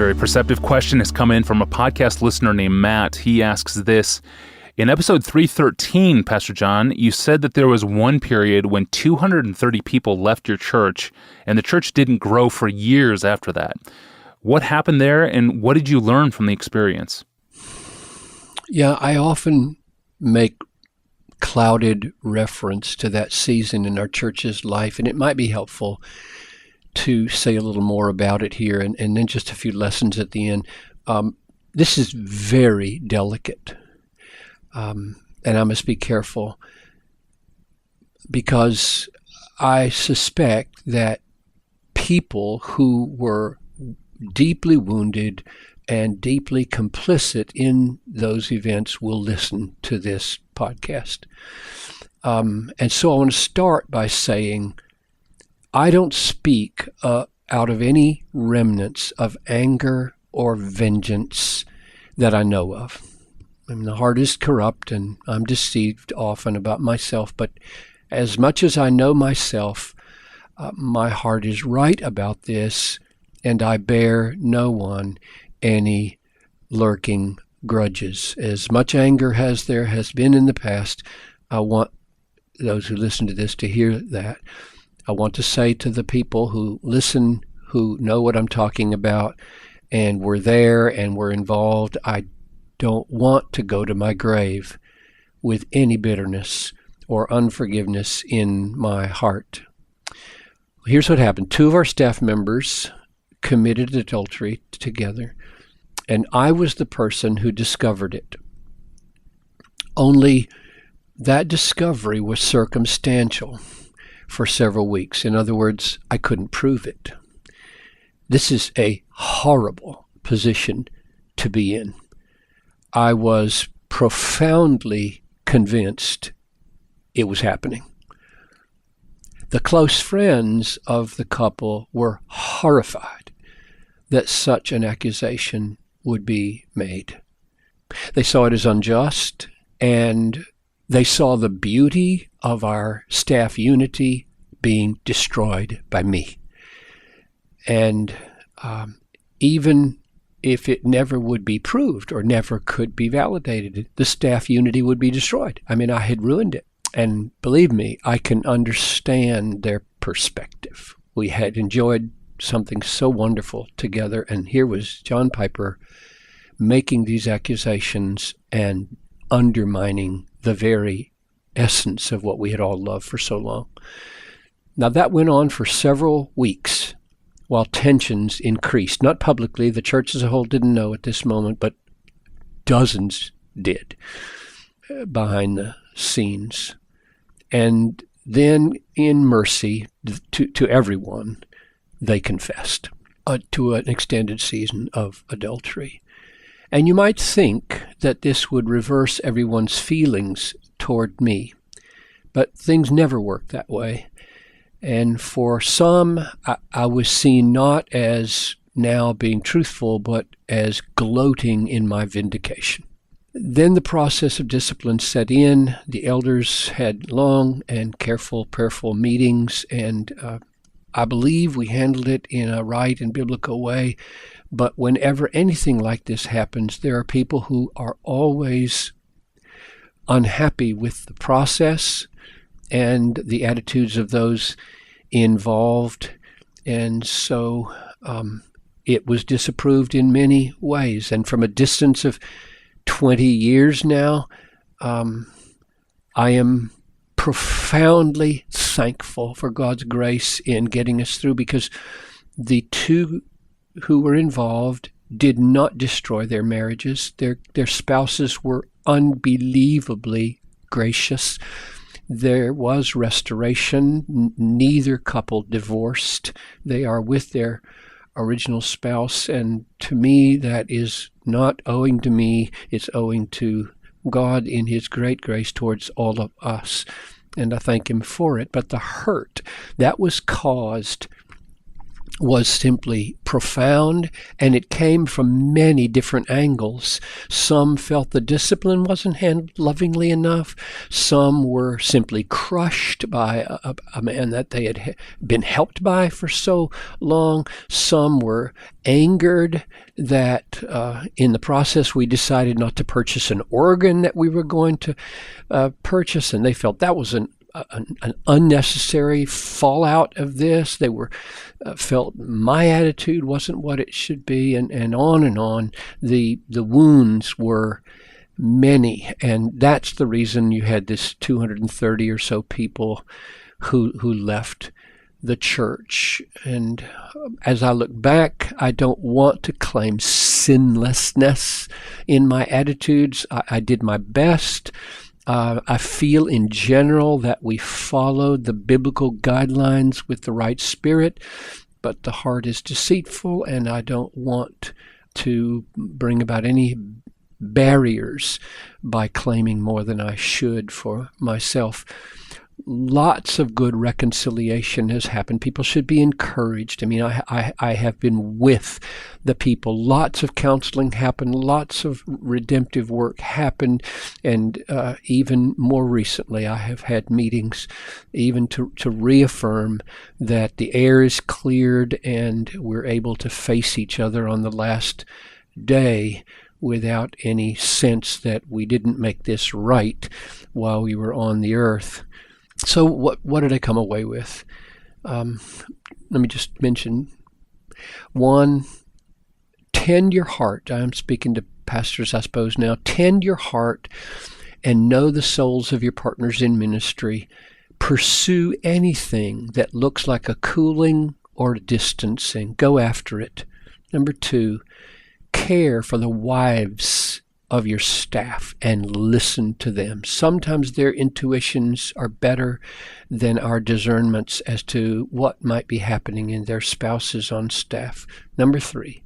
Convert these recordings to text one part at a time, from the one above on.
very perceptive question has come in from a podcast listener named Matt. He asks this: in episode 313, Pastor John, you said that there was one period when 230 people left your church, and the church didn't grow for years after that. What happened there, and what did you learn from the experience? Yeah, I often make clouded reference to that season in our church's life, and it might be helpful to say a little more about it here, and then just a few lessons at the end. This is very delicate, and I must be careful, because I suspect that people who were deeply wounded and deeply complicit in those events will listen to this podcast. And so I want to start by saying I don't speak out of any remnants of anger or vengeance that I know of. I mean, the heart is corrupt, and I'm deceived often about myself, but as much as I know myself, my heart is right about this, and I bear no one any lurking grudges. As much anger as there has been in the past, I want those who listen to this to hear that. I want to say to the people who listen, who know what I'm talking about, and were there and were involved, I don't want to go to my grave with any bitterness or unforgiveness in my heart. Here's what happened. 2 of our staff members committed adultery together, and I was the person who discovered it. Only that discovery was circumstantial for several weeks. In other words, I couldn't prove it. This is a horrible position to be in. I was profoundly convinced it was happening. The close friends of the couple were horrified that such an accusation would be made. They saw it as unjust, and they saw the beauty of our staff unity being destroyed by me. And even if it never would be proved or never could be validated, the staff unity would be destroyed. I mean, I had ruined it. And believe me, I can understand their perspective. We had enjoyed something so wonderful together, and here was John Piper making these accusations and undermining the very essence of what we had all loved for so long. Now, that went on for several weeks while tensions increased. Not publicly, the church as a whole didn't know at this moment, but dozens did behind the scenes. And then, in mercy to everyone, they confessed to an extended season of adultery. And you might think that this would reverse everyone's feelings toward me, but things never work that way. And for some, I was seen not as now being truthful, but as gloating in my vindication. Then the process of discipline set in. The elders had long and careful, prayerful meetings, and I believe we handled it in a right and biblical way. But whenever anything like this happens, there are people who are always unhappy with the process and the attitudes of those involved. And so it was disapproved in many ways. And from a distance of 20 years now, I am profoundly thankful for God's grace in getting us through, because the 2 who were involved did not destroy their marriages. Their spouses were unbelievably gracious. There was restoration. Neither couple divorced. They are with their original spouse, and to me that is not owing to me, it's owing to God in His great grace towards all of us, and I thank Him for it. But the hurt that was caused was simply profound, and it came from many different angles. Some felt the discipline wasn't handled lovingly enough. Some were simply crushed by a man that they had been helped by for so long. Some were angered that in the process we decided not to purchase an organ that we were going to purchase, and they felt that was an unnecessary fallout of this. They were felt my attitude wasn't what it should be, and on and on. The wounds were many, and that's the reason you had this 230 or so people who left the church. And as I look back, I don't want to claim sinlessness in my attitudes. I did my best. I feel in general that we followed the biblical guidelines with the right spirit, but the heart is deceitful, and I don't want to bring about any barriers by claiming more than I should for myself. Lots of good reconciliation has happened. People should be encouraged. I mean, I have been with the people. Lots of counseling happened. Lots of redemptive work happened. And even more recently, I have had meetings even to reaffirm that the air is cleared and we're able to face each other on the last day without any sense that we didn't make this right while we were on the earth. So what did I come away with? Let me just mention one, tend your heart. I'm speaking to pastors, I suppose, now. Tend your heart and know the souls of your partners in ministry. Pursue anything that looks like a cooling or a distancing. Go after it. Number two, care for the wives of your staff and listen to them. Sometimes their intuitions are better than our discernments as to what might be happening in their spouses on staff. Number three,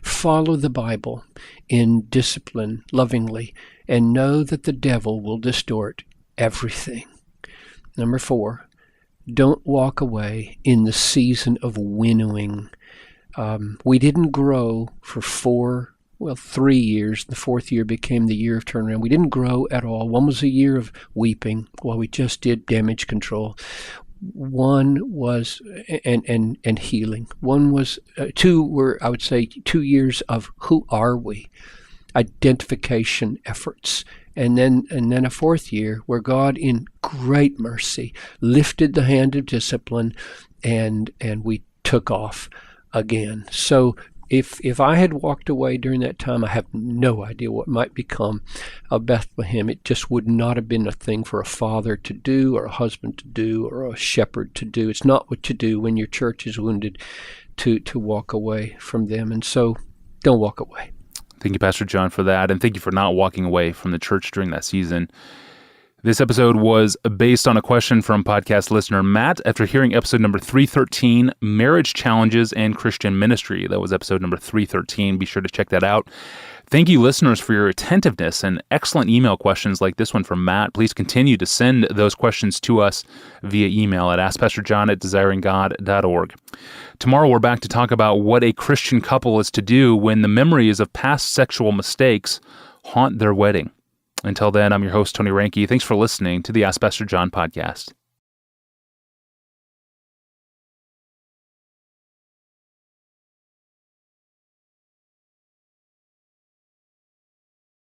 follow the Bible in discipline lovingly and know that the devil will distort everything. Number four, don't walk away in the season of winnowing. We didn't grow for 3 years. The fourth year became the year of turnaround. We didn't grow at all. One was a year of weeping while we just did damage control. One was and healing. One was two were, I would say, 2 years of who are we? Identification efforts. And then a fourth year where God in great mercy lifted the hand of discipline and we took off again. So if I had walked away during that time, I have no idea what might become of Bethlehem. It just would not have been a thing for a father to do or a husband to do or a shepherd to do. It's not what you do when your church is wounded to walk away from them. And so don't walk away. Thank you, Pastor John, for that. And thank you for not walking away from the church during that season. This episode was based on a question from podcast listener Matt after hearing episode number 313, Marriage Challenges and Christian Ministry. That was episode number 313. Be sure to check that out. Thank you, listeners, for your attentiveness and excellent email questions like this one from Matt. Please continue to send those questions to us via email at askpastorjohn@desiringgod.org. Tomorrow, we're back to talk about what a Christian couple is to do when the memories of past sexual mistakes haunt their wedding. Until then, I'm your host, Tony Reinke. Thanks for listening to the Ask Pastor John podcast.